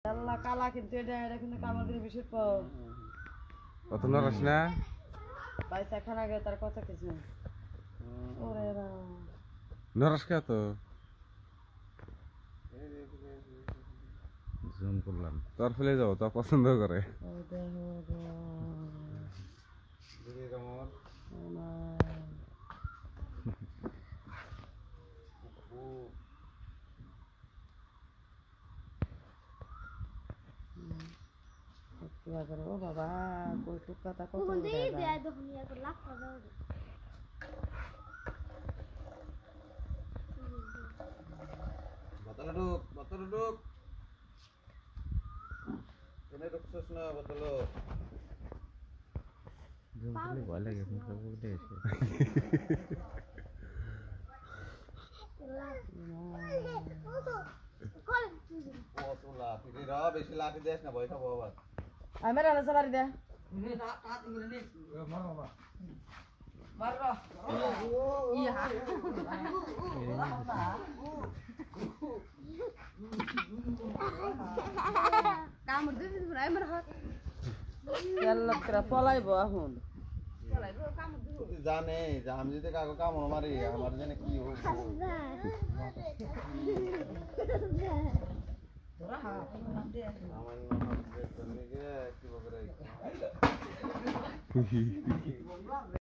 আল্লাহ কালা কিন্তু এটা কিন্তু কামাল করে বেশি পাও কত নরস না পয়সা খানা গে তার কথা কিছু ওরে রাম নরস কে তো জুম করলাম তোর ফেলে যাও তো পছন্দ করে ও দেখো ও বাবা কই টুকা তা কত বোতল ঢুক এনে ঢুকছিস না বোতল জুম করলে ভয় লাগে মুখে উঠে এসে বেশি লাঠি দেশ না ভয় খাবো আবার আমি রানা সালারি দে পলাইব এখন জানে যে আমি যদি কাকু কামড় মারি আমার জানে কি হবে